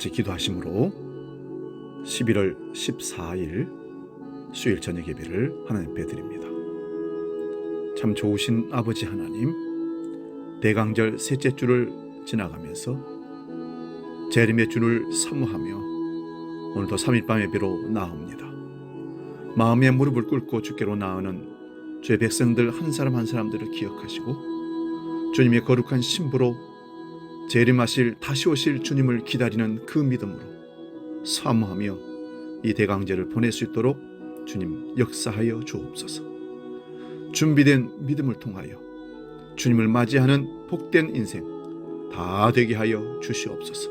같이 기도하심으로 11월 14일 수요일 저녁 예배를 하나님 앞에 드립니다. 참 좋으신 아버지 하나님, 대강절 셋째 주를 지나가면서 재림의 주를 사모하며 오늘도 3일 밤 예배로 나아옵니다. 마음의 무릎을 꿇고 주께로 나아오는 주의 백성들 한 사람 한 사람들을 기억하시고 주님의 거룩한 신부로 재림하실 다시 오실 주님을 기다리는 그 믿음으로 사모하며 이 대강제를 보낼 수 있도록 주님 역사하여 주옵소서. 준비된 믿음을 통하여 주님을 맞이하는 복된 인생 다 되게 하여 주시옵소서.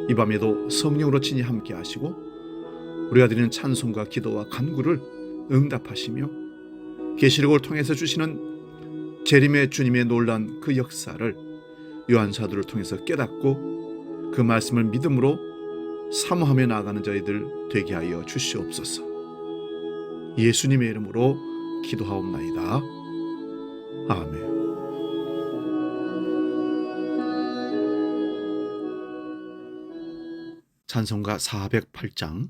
이 밤에도 성령으로 친히 함께 하시고 우리가 드리는 찬송과 기도와 간구를 응답하시며 계시록을 통해서 주시는 재림의 주님의 놀란 그 역사를 요한 사도를 통해서 깨닫고 그 말씀을 믿음으로 사모하며 나아가는 저희들 되게 하여 주시옵소서. 예수님의 이름으로 기도하옵나이다. 아멘. 찬송가 408장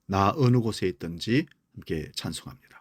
나 어느 곳에 있든지 함께 찬송합니다.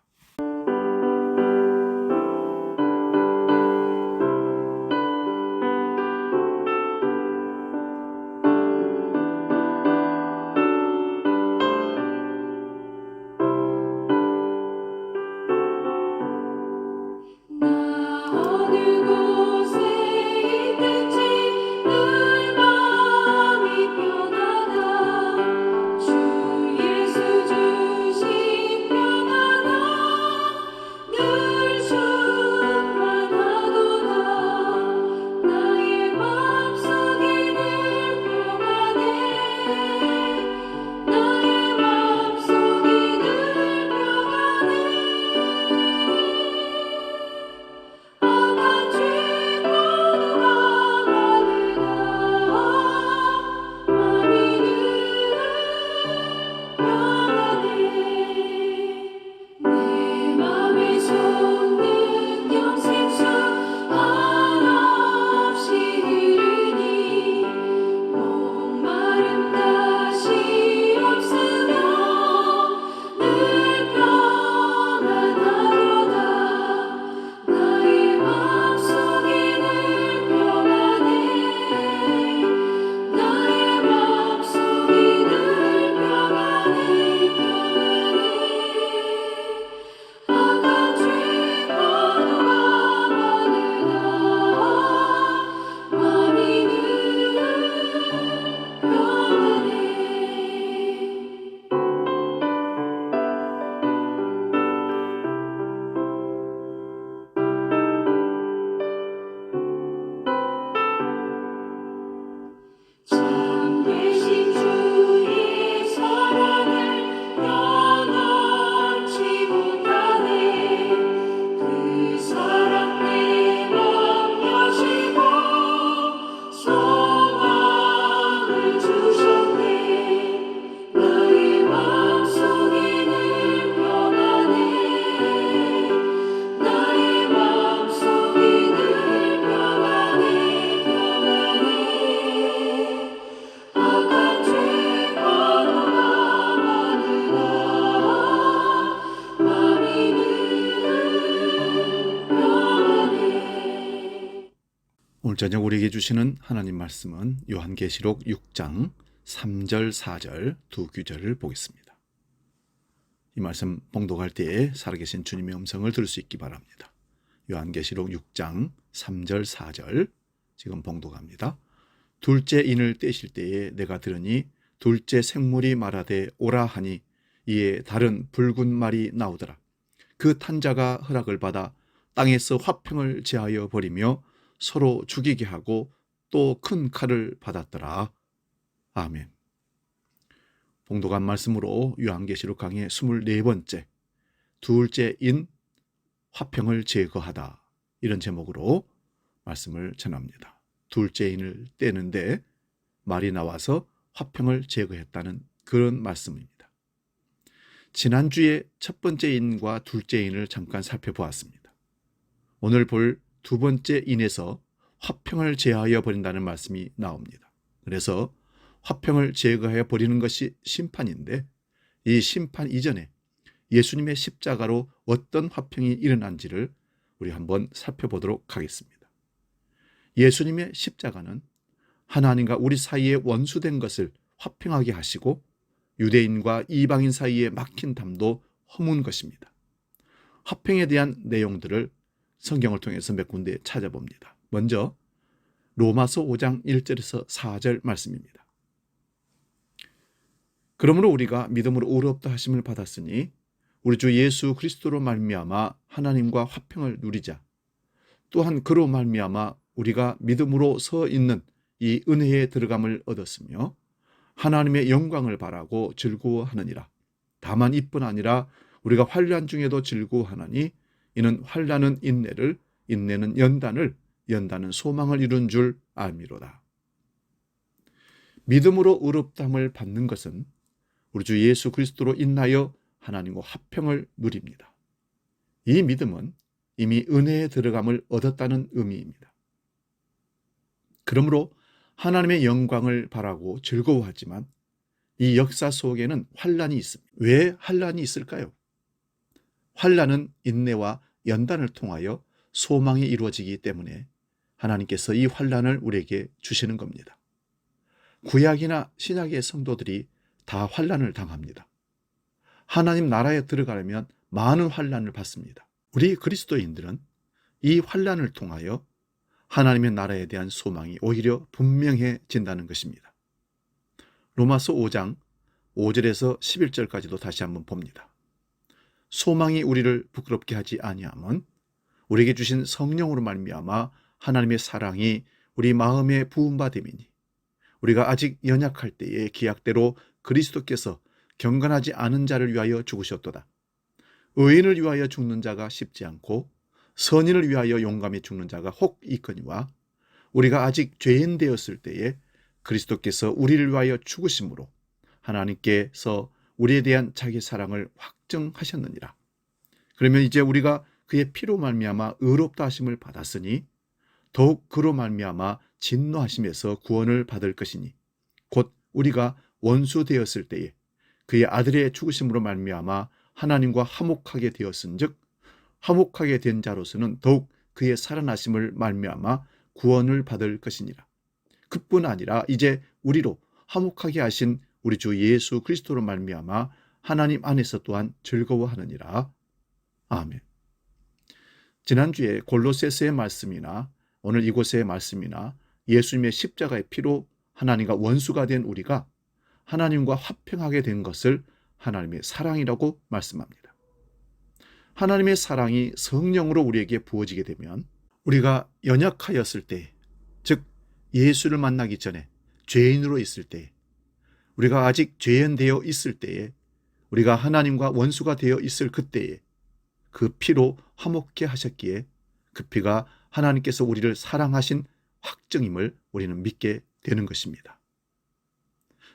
오늘 저녁 우리에게 주시는 하나님 말씀은 요한계시록 6장 3절 4절 두 구절을 보겠습니다. 이 말씀 봉독할 때에 살아계신 주님의 음성을 들을 수 있기 바랍니다. 요한계시록 6장 3절 4절 지금 봉독합니다. 둘째 인을 떼실 때에 내가 들으니 둘째 생물이 말하되 오라 하니 이에 다른 붉은 말이 나오더라. 그 탄자가 허락을 받아 땅에서 화평을 제하여 버리며 서로 죽이게 하고 또 큰 칼을 받았더라. 아멘. 봉독한 말씀으로 요한계시록 강의 24번째 둘째인 화평을 제거하다, 이런 제목으로 말씀을 전합니다. 둘째인을 떼는데 말이 나와서 화평을 제거했다는 그런 말씀입니다. 지난주에 첫 번째 인과 둘째 인을 잠깐 살펴보았습니다. 오늘 볼 두 번째 인에서 화평을 제하여 버린다는 말씀이 나옵니다. 그래서 화평을 제거해 버리는 것이 심판인데, 이 심판 이전에 예수님의 십자가로 어떤 화평이 일어난지를 우리 한번 살펴보도록 하겠습니다. 예수님의 십자가는 하나님과 우리 사이에 원수된 것을 화평하게 하시고 유대인과 이방인 사이에 막힌 담도 허문 것입니다. 화평에 대한 내용들을 성경을 통해서 몇 군데 찾아봅니다. 먼저 로마서 5장 1절에서 4절 말씀입니다. 그러므로 우리가 믿음으로 의롭다 하심을 받았으니 우리 주 예수 그리스도로 말미암아 하나님과 화평을 누리자. 또한 그로 말미암아 우리가 믿음으로 서 있는 이 은혜에 들어감을 얻었으며 하나님의 영광을 바라고 즐거워하느니라. 다만 이뿐 아니라 우리가 환난 중에도 즐거워하나니 이는 환난은 인내를, 인내는 연단을, 연단은 소망을 이룬 줄 알미로다. 믿음으로 의롭다함을 받는 것은 우리 주 예수 그리스도로 인하여 하나님과 화평을 누립니다. 이 믿음은 이미 은혜에 들어감을 얻었다는 의미입니다. 그러므로 하나님의 영광을 바라고 즐거워하지만 이 역사 속에는 환난이 있습니다. 왜 환난이 있을까요? 환난은 인내와 연단을 통하여 소망이 이루어지기 때문에 하나님께서 이 환난을 우리에게 주시는 겁니다. 구약이나 신약의 성도들이 다 환난을 당합니다. 하나님 나라에 들어가려면 많은 환난을 받습니다. 우리 그리스도인들은 이 환난을 통하여 하나님의 나라에 대한 소망이 오히려 분명해진다는 것입니다. 로마서 5장 5절에서 11절까지도 다시 한번 봅니다. 소망이 우리를 부끄럽게 하지 아니함은 우리에게 주신 성령으로 말미암아 하나님의 사랑이 우리 마음에 부음받음이니 우리가 아직 연약할 때에 기약대로 그리스도께서 경건하지 않은 자를 위하여 죽으셨도다. 의인을 위하여 죽는 자가 쉽지 않고 선인을 위하여 용감히 죽는 자가 혹 있거니와 우리가 아직 죄인 되었을 때에 그리스도께서 우리를 위하여 죽으심으로 하나님께서 우리에 대한 자기 사랑을 확증하셨느니라. 그러면 이제 우리가 그의 피로 말미암아 의롭다 하심을 받았으니 더욱 그로 말미암아 진노하심에서 구원을 받을 것이니 곧 우리가 원수 되었을 때에 그의 아들의 죽으심으로 말미암아 하나님과 화목하게 되었은즉 화목하게 된 자로서는 더욱 그의 살아나심을 말미암아 구원을 받을 것이니라. 그뿐 아니라 이제 우리로 화목하게 하신 우리 주 예수 그리스도로 말미암아 하나님 안에서 또한 즐거워하느니라. 아멘. 지난주에 골로새서의 말씀이나 오늘 이곳의 말씀이나 예수님의 십자가의 피로 하나님과 원수가 된 우리가 하나님과 화평하게 된 것을 하나님의 사랑이라고 말씀합니다. 하나님의 사랑이 성령으로 우리에게 부어지게 되면 우리가 연약하였을 때, 즉 예수를 만나기 전에 죄인으로 있을 때, 우리가 아직 죄인되어 있을 때에, 우리가 하나님과 원수가 되어 있을 그때에 그 피로 화목케 하셨기에 그 피가 하나님께서 우리를 사랑하신 확증임을 우리는 믿게 되는 것입니다.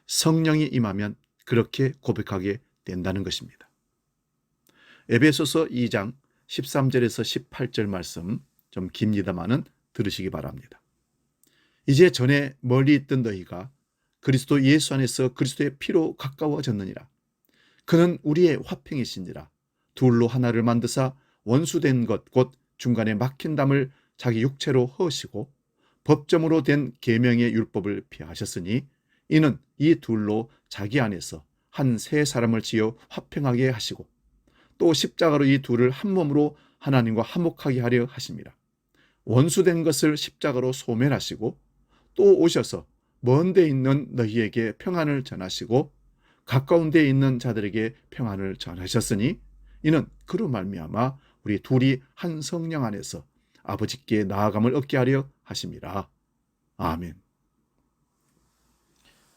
성령이 임하면 그렇게 고백하게 된다는 것입니다. 에베소서 2장 13절에서 18절 말씀 좀 깁니다마는 들으시기 바랍니다. 이제 전에 멀리 있던 너희가 그리스도 예수 안에서 그리스도의 피로 가까워졌느니라. 그는 우리의 화평이신지라. 둘로 하나를 만드사 원수된 것 곧 중간에 막힌 담을 자기 육체로 허시고 법정으로 된 계명의 율법을 피하셨으니 이는 이 둘로 자기 안에서 한 새 사람을 지어 화평하게 하시고 또 십자가로 이 둘을 한 몸으로 하나님과 화목하게 하려 하심이라. 원수된 것을 십자가로 소멸하시고 또 오셔서 먼 데 있는 너희에게 평안을 전하시고 가까운 데 있는 자들에게 평안을 전하셨으니 이는 그로 말미암아 우리 둘이 한 성령 안에서 아버지께 나아감을 얻게 하려 하심이라. 아멘.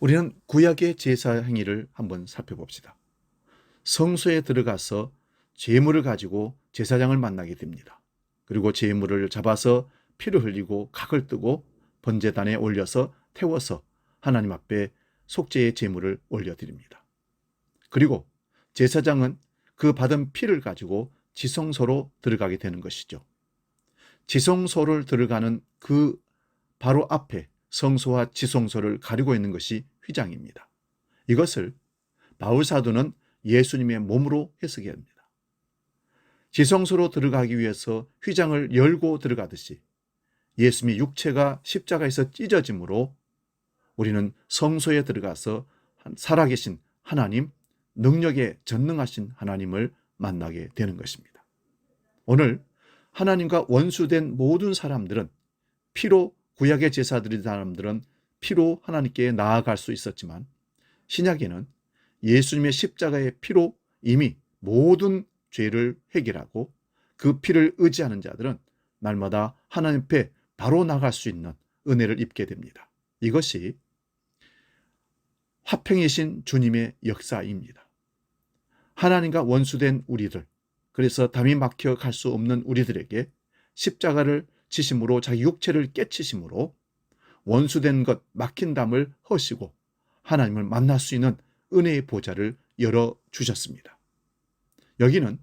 우리는 구약의 제사 행위를 한번 살펴봅시다. 성소에 들어가서 제물을 가지고 제사장을 만나게 됩니다. 그리고 제물을 잡아서 피를 흘리고 각을 뜨고 번제단에 올려서 태워서 하나님 앞에 속죄의 제물을 올려드립니다. 그리고 제사장은 그 받은 피를 가지고 지성소로 들어가게 되는 것이죠. 지성소를 들어가는 그 바로 앞에 성소와 지성소를 가리고 있는 것이 휘장입니다. 이것을 바울 사도는 예수님의 몸으로 해석합니다. 지성소로 들어가기 위해서 휘장을 열고 들어가듯이 예수님의 육체가 십자가에서 찢어짐으로 우리는 성소에 들어가서 살아계신 하나님, 능력에 전능하신 하나님을 만나게 되는 것입니다. 오늘 하나님과 원수된 모든 사람들은 피로, 구약의 제사드린 사람들은 피로 하나님께 나아갈 수 있었지만 신약에는 예수님의 십자가의 피로 이미 모든 죄를 해결하고 그 피를 의지하는 자들은 날마다 하나님 앞에 바로 나갈 수 있는 은혜를 입게 됩니다. 이것이 화평이신 주님의 역사입니다. 하나님과 원수된 우리들, 그래서 담이 막혀 갈 수 없는 우리들에게 십자가를 지심으로 자기 육체를 깨치심으로 원수된 것, 막힌 담을 허시고 하나님을 만날 수 있는 은혜의 보좌를 열어주셨습니다. 여기는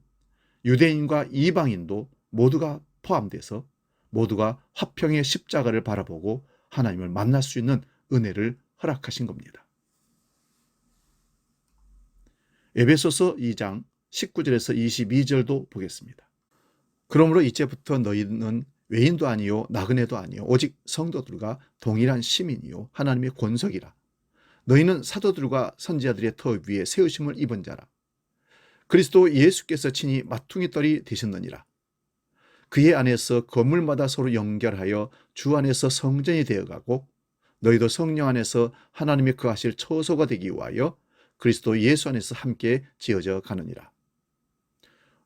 유대인과 이방인도 모두가 포함돼서 모두가 화평의 십자가를 바라보고 하나님을 만날 수 있는 은혜를 허락하신 겁니다. 에베소서 2장 19절에서 22절도 보겠습니다. 그러므로 이제부터 너희는 외인도 아니요 나그네도 아니요 오직 성도들과 동일한 시민이요 하나님의 권속이라. 너희는 사도들과 선지자들의 터 위에 세우심을 입은 자라. 그리스도 예수께서 친히 마퉁이 떨이 되셨느니라. 그의 안에서 건물마다 서로 연결하여 주 안에서 성전이 되어가고 너희도 성령 안에서 하나님의 거하실 처소가 되기 위하여 그리스도 예수 안에서 함께 지어져 가느니라.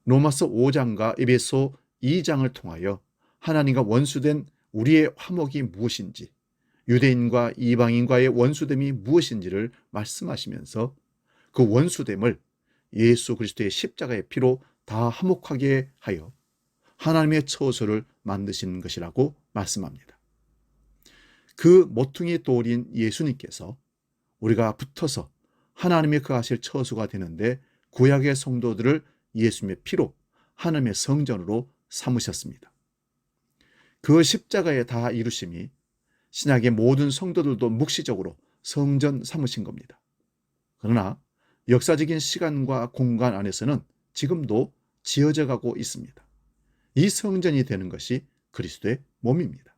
로마서 5장과 에베소 2장을 통하여 하나님과 원수된 우리의 화목이 무엇인지, 유대인과 이방인과의 원수됨이 무엇인지를 말씀하시면서 그 원수됨을 예수 그리스도의 십자가의 피로 다 화목하게 하여 하나님의 처소를 만드시는 것이라고 말씀합니다. 그 모퉁이 돌인 예수님께서 우리가 붙어서 하나님의 거하실 처소가 되는데 구약의 성도들을 예수님의 피로 하나님의 성전으로 삼으셨습니다. 그 십자가의 다 이루심이 신약의 모든 성도들도 묵시적으로 성전 삼으신 겁니다. 그러나 역사적인 시간과 공간 안에서는 지금도 지어져 가고 있습니다. 이 성전이 되는 것이 그리스도의 몸입니다.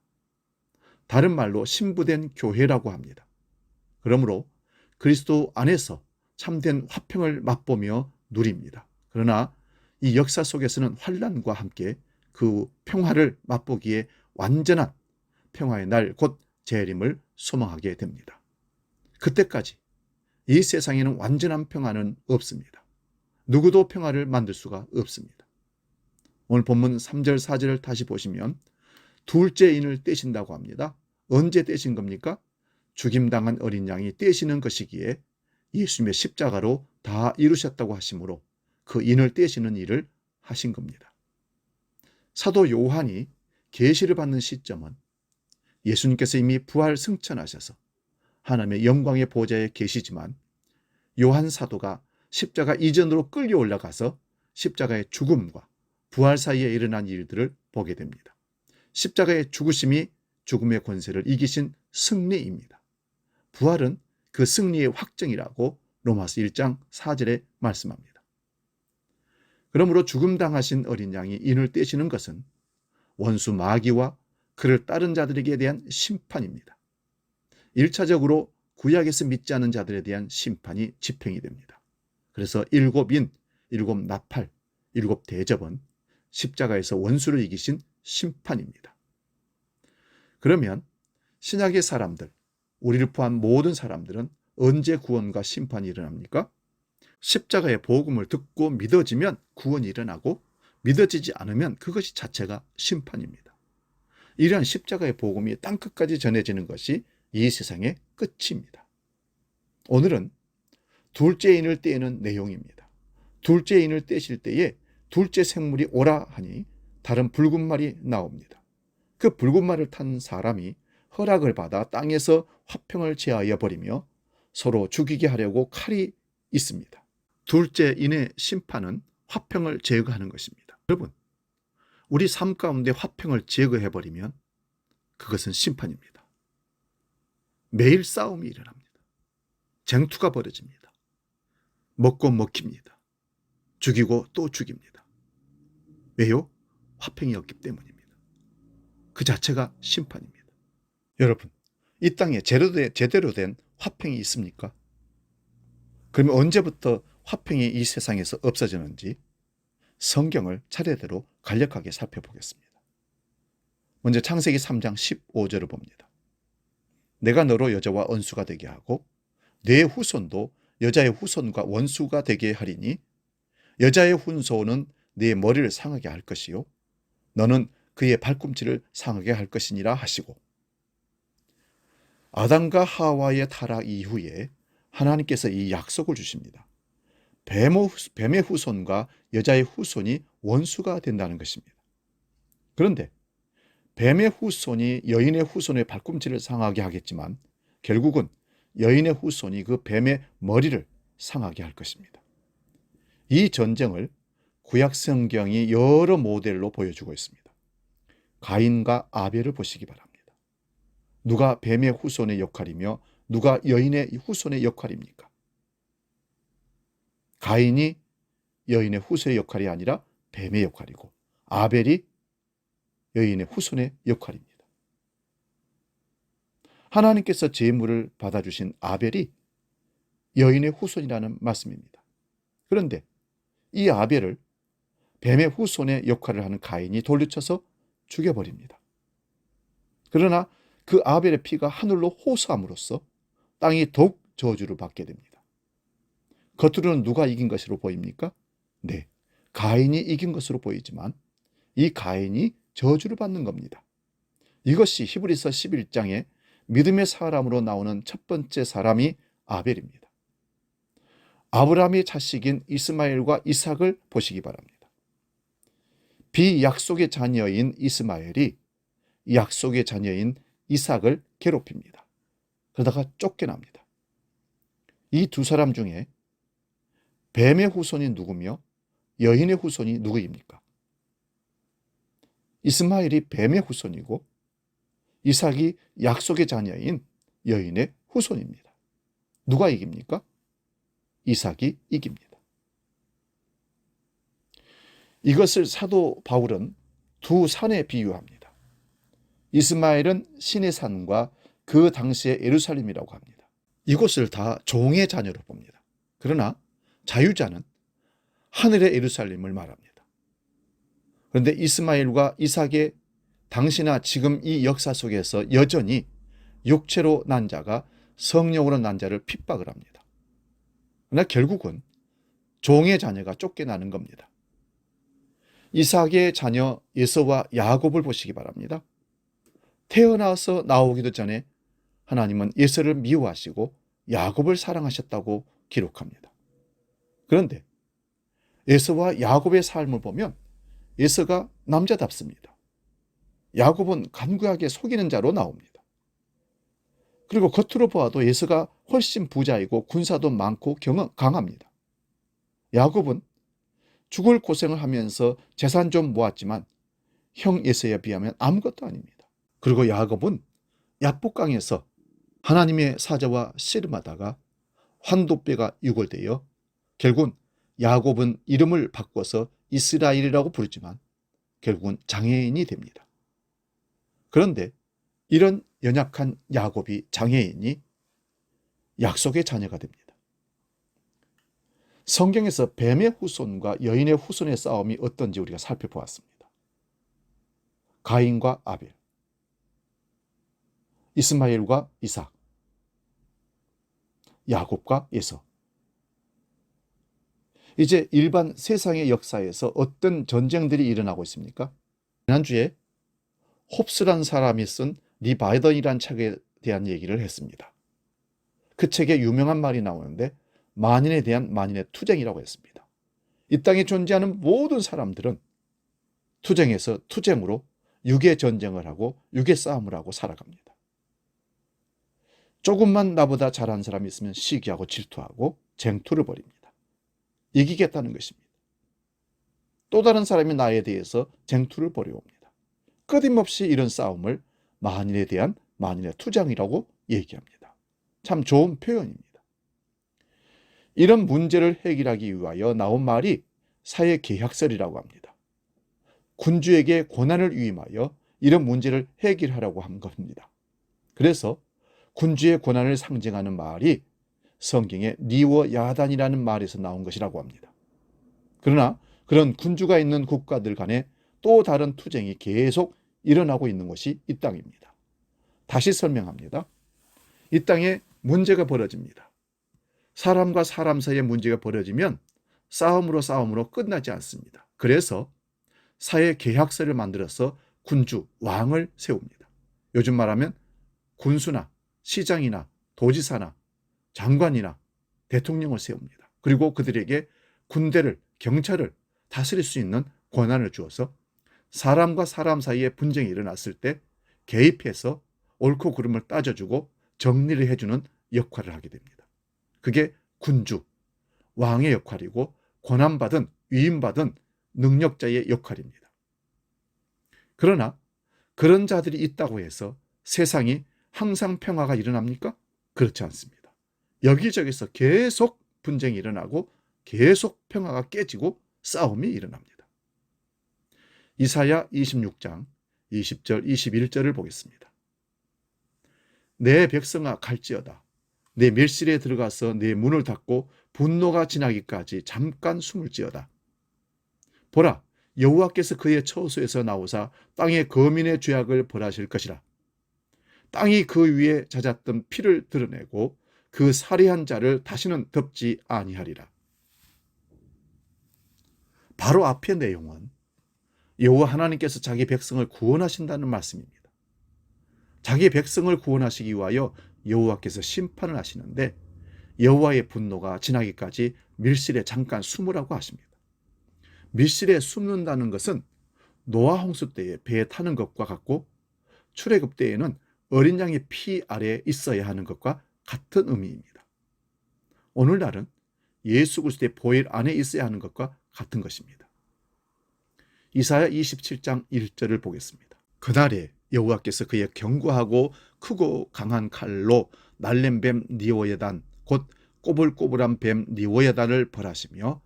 다른 말로 신부된 교회라고 합니다. 그러므로 그리스도 안에서 참된 화평을 맛보며 누립니다. 그러나 이 역사 속에서는 환난과 함께 그 평화를 맛보기에 완전한 평화의 날 곧 재림을 소망하게 됩니다. 그때까지 이 세상에는 완전한 평화는 없습니다. 누구도 평화를 만들 수가 없습니다. 오늘 본문 3절 4절을 다시 보시면 둘째 인을 떼신다고 합니다. 언제 떼신 겁니까? 죽임당한 어린 양이 떼시는 것이기에 예수님의 십자가로 다 이루셨다고 하시므로 그 인을 떼시는 일을 하신 겁니다. 사도 요한이 계시를 받는 시점은 예수님께서 이미 부활 승천하셔서 하나님의 영광의 보좌에 계시지만 요한 사도가 십자가 이전으로 끌려 올라가서 십자가의 죽음과 부활 사이에 일어난 일들을 보게 됩니다. 십자가의 죽으심이 죽음의 권세를 이기신 승리입니다. 부활은 그 승리의 확정이라고 로마서 1장 4절에 말씀합니다. 그러므로 죽음당하신 어린 양이 인을 떼시는 것은 원수 마귀와 그를 따른 자들에게 대한 심판입니다. 1차적으로 구약에서 믿지 않는 자들에 대한 심판이 집행이 됩니다. 그래서 7인, 7 나팔, 7 대접은 십자가에서 원수를 이기신 심판입니다. 그러면 신약의 사람들, 우리를 포함한 모든 사람들은 언제 구원과 심판이 일어납니까? 십자가의 복음을 듣고 믿어지면 구원이 일어나고 믿어지지 않으면 그것이 자체가 심판입니다. 이러한 십자가의 복음이 땅끝까지 전해지는 것이 이 세상의 끝입니다. 오늘은 둘째 인을 떼는 내용입니다. 둘째 인을 떼실 때에 둘째 생물이 오라 하니 다른 붉은 말이 나옵니다. 그 붉은 말을 탄 사람이 허락을 받아 땅에서 화평을 제하여 버리며 서로 죽이게 하려고 칼이 있습니다. 둘째 인의 심판은 화평을 제거하는 것입니다. 여러분, 우리 삶 가운데 화평을 제거해버리면 그것은 심판입니다. 매일 싸움이 일어납니다. 쟁투가 벌어집니다. 먹고 먹힙니다. 죽이고 또 죽입니다. 왜요? 화평이 없기 때문입니다. 그 자체가 심판입니다. 여러분, 이 땅에 제대로 된 화평이 있습니까? 그러면 언제부터 화평이 이 세상에서 없어지는지 성경을 차례대로 간략하게 살펴보겠습니다. 먼저 창세기 3장 15절을 봅니다. 내가 너로 여자와 원수가 되게 하고 내 후손도 여자의 후손과 원수가 되게 하리니 여자의 후손은 네 머리를 상하게 할 것이요 너는 그의 발꿈치를 상하게 할 것이니라 하시고, 아담과 하와의 타락 이후에 하나님께서 이 약속을 주십니다. 뱀의 후손과 여자의 후손이 원수가 된다는 것입니다. 그런데 뱀의 후손이 여인의 후손의 발꿈치를 상하게 하겠지만 결국은 여인의 후손이 그 뱀의 머리를 상하게 할 것입니다. 이 전쟁을 구약 성경이 여러 모델로 보여주고 있습니다. 가인과 아벨을 보시기 바랍니다. 누가 뱀의 후손의 역할이며 누가 여인의 후손의 역할입니까? 가인이 여인의 후손의 역할이 아니라 뱀의 역할이고 아벨이 여인의 후손의 역할입니다. 하나님께서 제물을 받아주신 아벨이 여인의 후손이라는 말씀입니다. 그런데 이 아벨을 뱀의 후손의 역할을 하는 가인이 돌려쳐서 죽여버립니다. 그러나 그 아벨의 피가 하늘로 호소함으로써 땅이 더욱 저주를 받게 됩니다. 겉으로는 누가 이긴 것으로 보입니까? 네, 가인이 이긴 것으로 보이지만 이 가인이 저주를 받는 겁니다. 이것이 히브리서 11장에 믿음의 사람으로 나오는 첫 번째 사람이 아벨입니다. 아브라함의 자식인 이스마엘과 이삭을 보시기 바랍니다. 비약속의 자녀인 이스마엘이 약속의 자녀인 이삭을 괴롭힙니다. 그러다가 쫓겨납니다. 이 두 사람 중에 뱀의 후손이 누구며 여인의 후손이 누구입니까? 이스마엘이 뱀의 후손이고 이삭이 약속의 자녀인 여인의 후손입니다. 누가 이깁니까? 이삭이 이깁니다. 이것을 사도 바울은 두 산에 비유합니다. 이스마엘은 신의 산과 그 당시의 예루살렘이라고 합니다. 이곳을 다 종의 자녀로 봅니다. 그러나 자유자는 하늘의 예루살렘을 말합니다. 그런데 이스마엘과 이삭의 당시나 지금 이 역사 속에서 여전히 육체로 난 자가 성령으로 난 자를 핍박을 합니다. 그러나 결국은 종의 자녀가 쫓겨나는 겁니다. 이삭의 자녀 에서와 야곱을 보시기 바랍니다. 태어나서 나오기도 전에 하나님은 에서를 미워하시고 야곱을 사랑하셨다고 기록합니다. 그런데 에서와 야곱의 삶을 보면 에서가 남자답습니다. 야곱은 간구하게 속이는 자로 나옵니다. 그리고 겉으로 보아도 에서가 훨씬 부자이고 군사도 많고 강합니다. 야곱은 죽을 고생을 하면서 재산 좀 모았지만 형 에서에 비하면 아무것도 아닙니다. 그리고 야곱은 야복강에서 하나님의 사자와 씨름하다가 환도뼈가 유골되어 결국은 야곱은 이름을 바꿔서 이스라엘이라고 부르지만 결국은 장애인이 됩니다. 그런데 이런 연약한 야곱이 장애인이 약속의 자녀가 됩니다. 성경에서 뱀의 후손과 여인의 후손의 싸움이 어떤지 우리가 살펴보았습니다. 가인과 아벨, 이스마엘과 이삭, 야곱과 에서. 이제 일반 세상의 역사에서 어떤 전쟁들이 일어나고 있습니까? 지난주에 홉스라는 사람이 쓴 리바이던이라는 책에 대한 얘기를 했습니다. 그 책에 유명한 말이 나오는데 만인에 대한 만인의 투쟁이라고 했습니다. 이 땅에 존재하는 모든 사람들은 투쟁에서 투쟁으로 육의 전쟁을 하고 육의 싸움을 하고 살아갑니다. 조금만 나보다 잘하는 사람이 있으면 시기하고 질투하고 쟁투를 벌입니다. 이기겠다는 것입니다. 또 다른 사람이 나에 대해서 쟁투를 벌여옵니다. 끊임없이 이런 싸움을 만인에 대한 만인의 투쟁이라고 얘기합니다. 참 좋은 표현입니다. 이런 문제를 해결하기 위하여 나온 말이 사회계약설이라고 합니다. 군주에게 고난을 위임하여 이런 문제를 해결하라고 한 겁니다. 그래서 군주의 고난을 상징하는 말이 성경의 리워야단이라는 말에서 나온 것이라고 합니다. 그러나 그런 군주가 있는 국가들 간에 또 다른 투쟁이 계속 일어나고 있는 것이 이 땅입니다. 다시 설명합니다. 이 땅에 문제가 벌어집니다. 사람과 사람 사이에 문제가 벌어지면 싸움으로 끝나지 않습니다. 그래서 사회 계약서를 만들어서 군주, 왕을 세웁니다. 요즘 말하면 군수나 시장이나 도지사나 장관이나 대통령을 세웁니다. 그리고 그들에게 군대를, 경찰을 다스릴 수 있는 권한을 주어서 사람과 사람 사이에 분쟁이 일어났을 때 개입해서 옳고 그름을 따져주고 정리를 해주는 역할을 하게 됩니다. 그게 군주, 왕의 역할이고 권한받은, 위임받은 능력자의 역할입니다. 그러나 그런 자들이 있다고 해서 세상이 항상 평화가 일어납니까? 그렇지 않습니다. 여기저기서 계속 분쟁이 일어나고 계속 평화가 깨지고 싸움이 일어납니다. 이사야 26장 20절 21절을 보겠습니다. 내 백성아 갈지어다. 내 밀실에 들어가서 내 문을 닫고 분노가 지나기까지 잠깐 숨을지어다. 보라, 여호와께서 그의 처소에서 나오사 땅의 거민의 죄악을 벌하실 것이라. 땅이 그 위에 잦았던 피를 드러내고 그 살해한 자를 다시는 덮지 아니하리라. 바로 앞의 내용은 여호와 하나님께서 자기 백성을 구원하신다는 말씀입니다. 자기 백성을 구원하시기 위하여 여호와께서 심판을 하시는데 여호와의 분노가 지나기까지 밀실에 잠깐 숨으라고 하십니다. 밀실에 숨는다는 것은 노아 홍수 때에 배에 타는 것과 같고 출애굽 때에는 어린 양의 피 아래에 있어야 하는 것과 같은 의미입니다. 오늘날은 예수 그리스도의 보혈 안에 있어야 하는 것과 같은 것입니다. 이사야 27장 1절을 보겠습니다. 그날에 여호와께서 그의 견고하고 크고 강한 칼로 날랜 뱀 니오야단 곧 꼬불꼬불한 뱀 니오야단을 벌하시며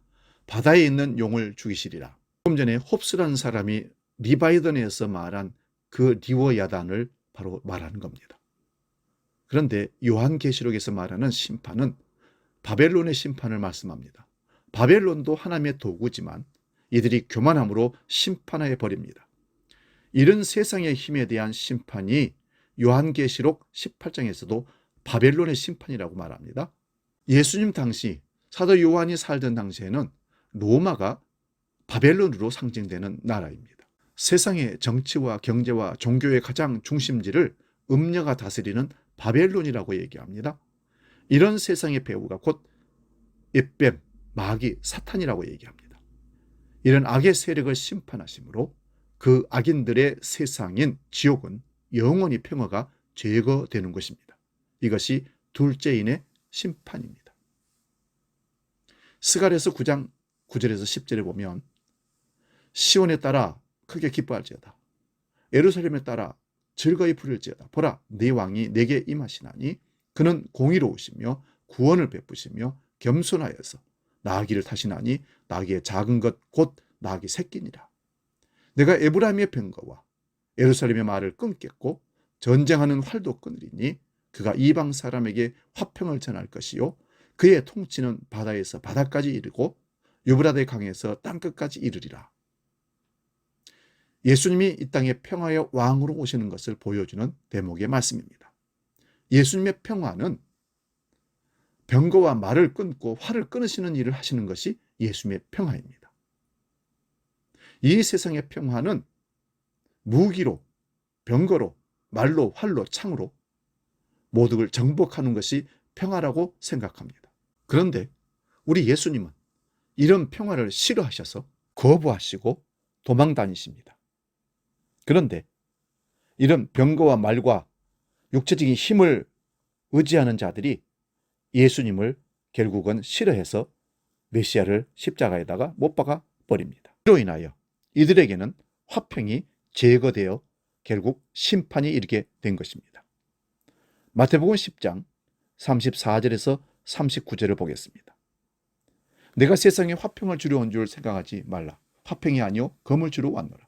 바다에 있는 용을 죽이시리라. 조금 전에 홉스라는 사람이 리바이던에서 말한 그 니오야단을 바로 말하는 겁니다. 그런데 요한계시록에서 말하는 심판은 바벨론의 심판을 말씀합니다. 바벨론도 하나님의 도구지만 이들이 교만함으로 심판해 버립니다. 이런 세상의 힘에 대한 심판이 요한계시록 18장에서도 바벨론의 심판이라고 말합니다. 예수님 당시 사도 요한이 살던 당시에는 로마가 바벨론으로 상징되는 나라입니다. 세상의 정치와 경제와 종교의 가장 중심지를 음녀가 다스리는 바벨론이라고 얘기합니다. 이런 세상의 배후가 곧 옅뱀, 마귀, 사탄이라고 얘기합니다. 이런 악의 세력을 심판하심으로 그 악인들의 세상인 지옥은 영원히 평화가 제거되는 것입니다. 이것이 둘째인의 심판입니다. 스가랴서 9장 9절에서 10절에 보면 시온에 따라 크게 기뻐할지어다. 예루살렘에 따라 즐거이 부를지어다. 보라, 네 왕이 내게 임하시나니 그는 공의로우시며 구원을 베푸시며 겸손하여서 나귀를 타시나니 나귀의 작은 것 곧 나귀 새끼니라. 내가 에브라임의 병거와 예루살렘의 말을 끊겠고 전쟁하는 활도 끊으리니 그가 이방 사람에게 화평을 전할 것이요 그의 통치는 바다에서 바다까지 이르고 유브라데 강에서 땅끝까지 이르리라. 예수님이 이 땅에 평화의 왕으로 오시는 것을 보여주는 대목의 말씀입니다. 예수님의 평화는 병거와 말을 끊고 활을 끊으시는 일을 하시는 것이 예수님의 평화입니다. 이 세상의 평화는 무기로, 병거로, 말로, 활로, 창으로 모두를 정복하는 것이 평화라고 생각합니다. 그런데 우리 예수님은 이런 평화를 싫어하셔서 거부하시고 도망 다니십니다. 그런데 이런 병거와 말과 육체적인 힘을 의지하는 자들이 예수님을 결국은 싫어해서 메시아를 십자가에다가 못 박아 버립니다. 이로 인하여 이들에게는 화평이 제거되어 결국 심판이 이르게 된 것입니다. 마태복음 10장 34절에서 39절을 보겠습니다. 내가 세상에 화평을 주려 온 줄 생각하지 말라. 화평이 아니요 검을 주러 왔노라.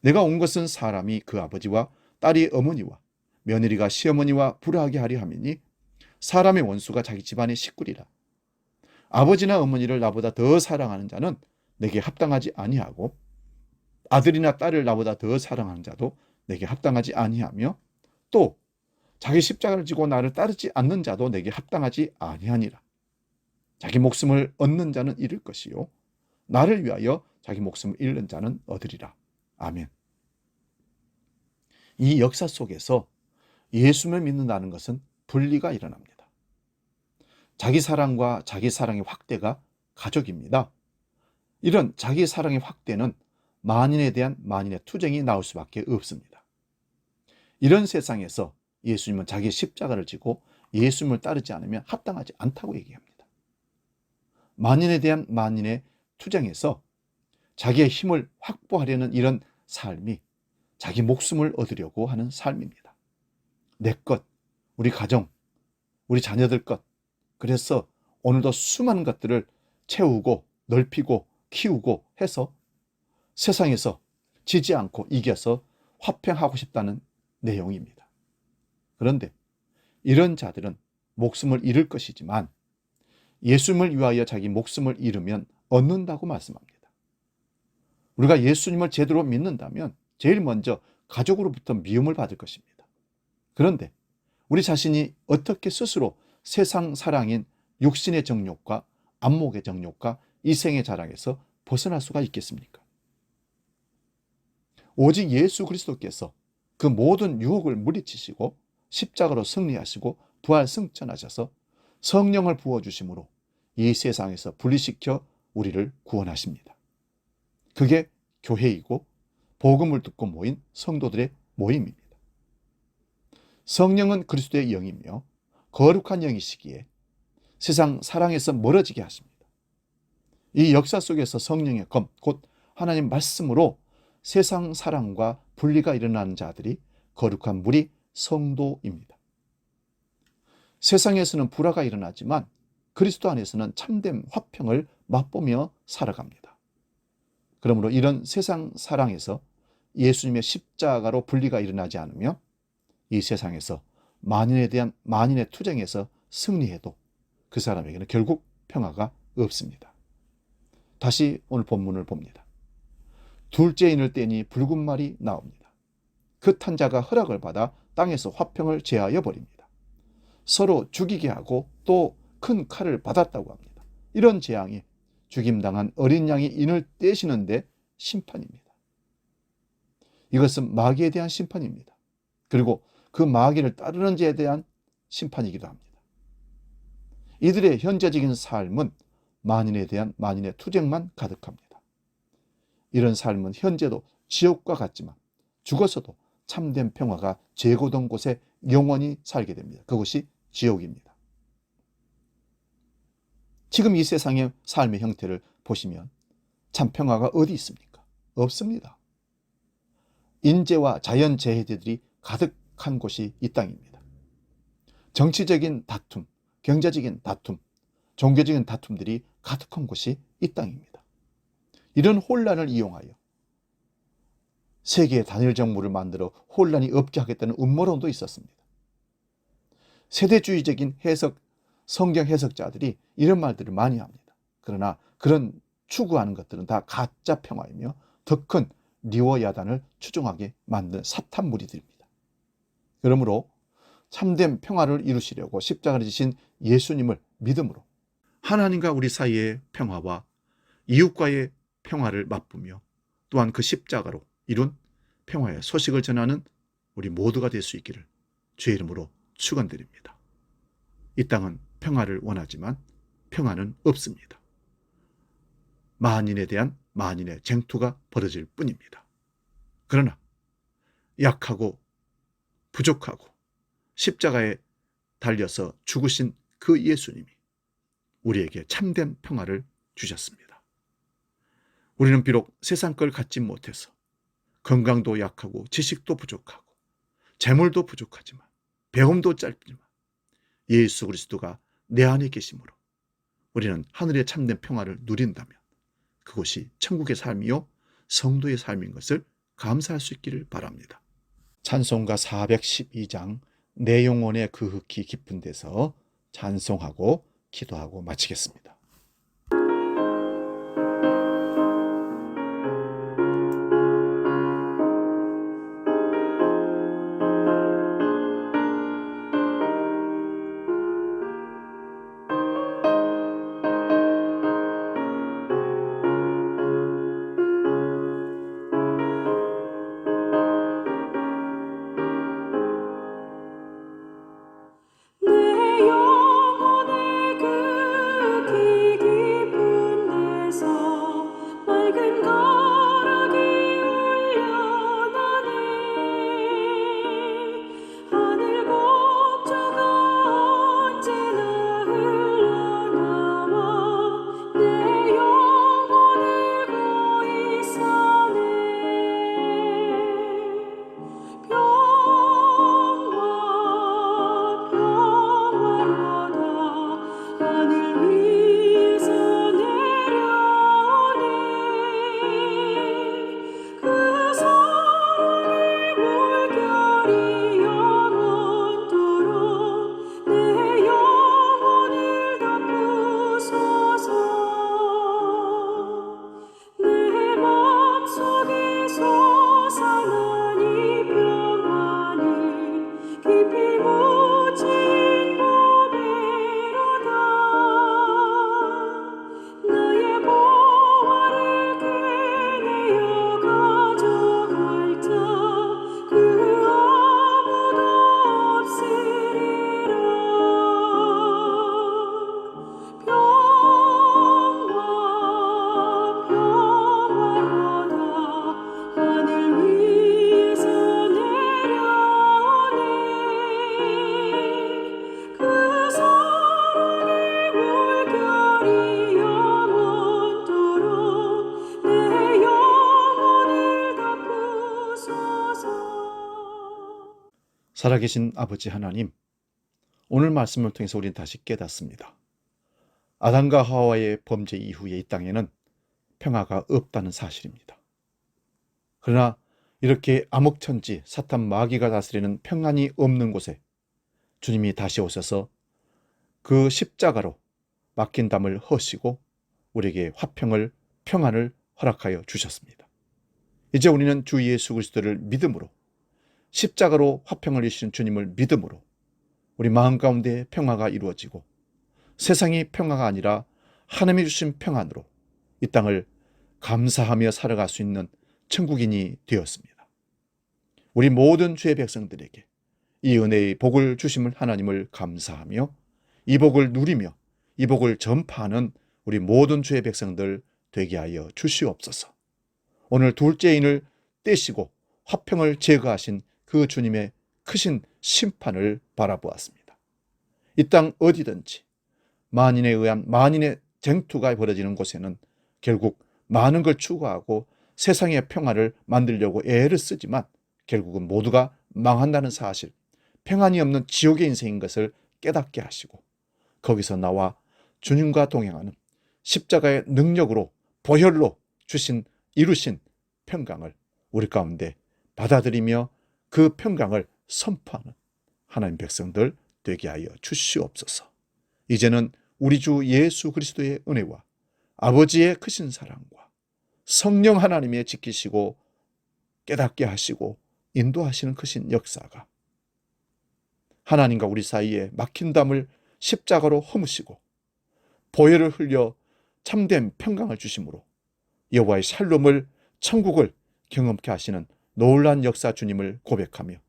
내가 온 것은 사람이 그 아버지와 딸이 어머니와 며느리가 시어머니와 불화하게 하려 함이니 사람의 원수가 자기 집안의 식구리라. 아버지나 어머니를 나보다 더 사랑하는 자는 내게 합당하지 아니하고 아들이나 딸을 나보다 더 사랑하는 자도 내게 합당하지 아니하며 또 자기 십자가를 지고 나를 따르지 않는 자도 내게 합당하지 아니하니라. 자기 목숨을 얻는 자는 잃을 것이요 나를 위하여 자기 목숨을 잃는 자는 얻으리라. 아멘. 이 역사 속에서 예수를 믿는다는 것은 분리가 일어납니다. 자기 사랑과 자기 사랑의 확대가 가족입니다. 이런 자기 사랑의 확대는 만인에 대한 만인의 투쟁이 나올 수밖에 없습니다. 이런 세상에서 예수님은 자기의 십자가를 지고 예수님을 따르지 않으면 합당하지 않다고 얘기합니다. 만인에 대한 만인의 투쟁에서 자기의 힘을 확보하려는 이런 삶이 자기 목숨을 얻으려고 하는 삶입니다. 내 것, 우리 가정, 우리 자녀들 것. 그래서 오늘도 수많은 것들을 채우고 넓히고 키우고 해서 세상에서 지지 않고 이겨서 화평하고 싶다는 내용입니다. 그런데 이런 자들은 목숨을 잃을 것이지만 예수님을 위하여 자기 목숨을 잃으면 얻는다고 말씀합니다. 우리가 예수님을 제대로 믿는다면 제일 먼저 가족으로부터 미움을 받을 것입니다. 그런데 우리 자신이 어떻게 스스로 세상 사랑인 육신의 정욕과 안목의 정욕과 이생의 자랑에서 벗어날 수가 있겠습니까? 오직 예수 그리스도께서 그 모든 유혹을 물리치시고 십자가로 승리하시고 부활 승천하셔서 성령을 부어주심으로 이 세상에서 분리시켜 우리를 구원하십니다. 그게 교회이고 복음을 듣고 모인 성도들의 모임입니다. 성령은 그리스도의 영이며 거룩한 영이시기에 세상 사랑에서 멀어지게 하십니다. 이 역사 속에서 성령의 검, 곧 하나님 말씀으로 세상 사랑과 분리가 일어나는 자들이 거룩한 무리 성도입니다. 세상에서는 불화가 일어나지만 그리스도 안에서는 참된 화평을 맛보며 살아갑니다. 그러므로 이런 세상 사랑에서 예수님의 십자가로 분리가 일어나지 않으며 이 세상에서 만인에 대한 만인의 투쟁에서 승리해도 그 사람에게는 결국 평화가 없습니다. 다시 오늘 본문을 봅니다. 둘째 인을 떼니 붉은 말이 나옵니다. 그 탄 자가 허락을 받아 땅에서 화평을 제하여 버립니다. 서로 죽이게 하고 또 큰 칼을 받았다고 합니다. 이런 재앙이 죽임당한 어린 양이 인을 떼시는데 심판입니다. 이것은 마귀에 대한 심판입니다. 그리고 그 마귀를 따르는 자에 대한 심판이기도 합니다. 이들의 현재적인 삶은 만인에 대한 만인의 투쟁만 가득합니다. 이런 삶은 현재도 지옥과 같지만 죽어서도 참된 평화가 제고된 곳에 영원히 살게 됩니다. 그것이 지옥입니다. 지금 이 세상의 삶의 형태를 보시면 참 평화가 어디 있습니까? 없습니다. 인재와 자연재해들이 가득한 곳이 이 땅입니다. 정치적인 다툼, 경제적인 다툼, 종교적인 다툼들이 가득한 곳이 이 땅입니다. 이런 혼란을 이용하여 세계의 단일 정부를 만들어 혼란이 없게 하겠다는 음모론도 있었습니다. 세대주의적인 성경 해석자들이 이런 말들을 많이 합니다. 그러나 그런 추구하는 것들은 다 가짜 평화이며 더 큰 리워 야단을 추종하게 만든 사탄 무리들입니다. 그러므로 참된 평화를 이루시려고 십자가를 지신 예수님을 믿음으로 하나님과 우리 사이의 평화와 이웃과의 평화를 맛보며 또한 그 십자가로 이룬 평화의 소식을 전하는 우리 모두가 될 수 있기를 주의 이름으로 축원드립니다. 이 땅은 평화를 원하지만 평화는 없습니다. 만인에 대한 만인의 쟁투가 벌어질 뿐입니다. 그러나 약하고 부족하고 십자가에 달려서 죽으신 그 예수님이 우리에게 참된 평화를 주셨습니다. 우리는 비록 세상 걸 갖지 못해서 건강도 약하고 지식도 부족하고 재물도 부족하지만 배움도 짧지만 예수 그리스도가 내 안에 계심으로 우리는 하늘의 참된 평화를 누린다면 그것이 천국의 삶이요 성도의 삶인 것을 감사할 수 있기를 바랍니다. 찬송가 412장 내 영혼의 그윽히 깊은 데서 찬송하고 기도하고 마치겠습니다. 살아계신 아버지 하나님, 오늘 말씀을 통해서 우리는 다시 깨닫습니다. 아담과 하와의 범죄 이후에 이 땅에는 평화가 없다는 사실입니다. 그러나 이렇게 암흑천지 사탄 마귀가 다스리는 평안이 없는 곳에 주님이 다시 오셔서 그 십자가로 막힌 담을 허시고 우리에게 화평을, 평안을 허락하여 주셨습니다. 이제 우리는 주 예수 그리스도를 믿음으로, 십자가로 화평을 이루신 주님을 믿음으로 우리 마음 가운데 평화가 이루어지고 세상이 평화가 아니라 하나님이 주신 평안으로 이 땅을 감사하며 살아갈 수 있는 천국인이 되었습니다. 우리 모든 주의 백성들에게 이 은혜의 복을 주심을 하나님을 감사하며 이 복을 누리며 이 복을 전파하는 우리 모든 주의 백성들 되게 하여 주시옵소서. 오늘 둘째인을 떼시고 화평을 제거하신 그 주님의 크신 심판을 바라보았습니다. 이 땅 어디든지 만인에 의한 만인의 쟁투가 벌어지는 곳에는 결국 많은 걸 추구하고 세상의 평화를 만들려고 애를 쓰지만 결국은 모두가 망한다는 사실, 평안이 없는 지옥의 인생인 것을 깨닫게 하시고 거기서 나와 주님과 동행하는 십자가의 능력으로 보혈로 주신 이루신 평강을 우리 가운데 받아들이며 그 평강을 선포하는 하나님 백성들 되게 하여 주시옵소서. 이제는 우리 주 예수 그리스도의 은혜와 아버지의 크신 사랑과 성령 하나님의 지키시고 깨닫게 하시고 인도하시는 크신 역사가 하나님과 우리 사이에 막힌 담을 십자가로 허무시고 보혈을 흘려 참된 평강을 주심으로 여호와의 샬롬을, 천국을 경험케 하시는 놀라운 역사 주님을 고백하며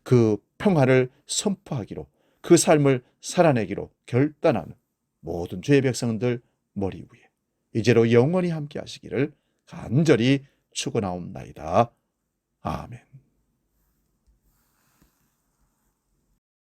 그 평화를 선포하기로, 그 삶을 살아내기로 결단하는 모든 주의 백성들 머리 위에 이제로 영원히 함께 하시기를 간절히 축원하옵나이다. 아멘.